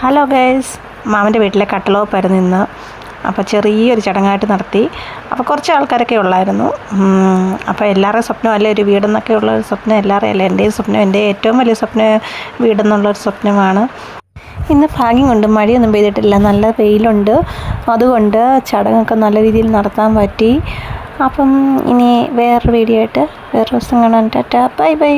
Hello guys, മാമൻ്റെ വീട്ടിലെ കട്ടളവെപ്പായിരുന്നു ഇന്ന്. അപ്പോൾ ചെറിയൊരു ചടങ്ങായിട്ട് നടത്തി. അപ്പോൾ കുറച്ച് ആൾക്കാരൊക്കെ ഉള്ളായിരുന്നു. അപ്പോൾ എല്ലാവരുടെയും സ്വപ്നമല്ലേ ഒരു വീടെന്നൊക്കെ ഉള്ളൊരു സ്വപ്നം, എല്ലാവരുടെയും അല്ല എൻ്റെയും സ്വപ്നം, എൻ്റെ ഏറ്റവും വലിയ സ്വപ്നം വീടെന്നുള്ളൊരു സ്വപ്നമാണ്. ഇന്ന് ഭാഗ്യം കൊണ്ട് മഴയൊന്നും പെയ്തിട്ടില്ല, നല്ല വെയിലുണ്ട്. അതുകൊണ്ട് ചടങ്ങൊക്കെ നല്ല രീതിയിൽ നടത്താൻ പറ്റി. അപ്പം ഇനി വേറൊരു വീഡിയോ ആയിട്ട് വേറൊരു ദിവസം കാണാൻ. Tata, bye bye.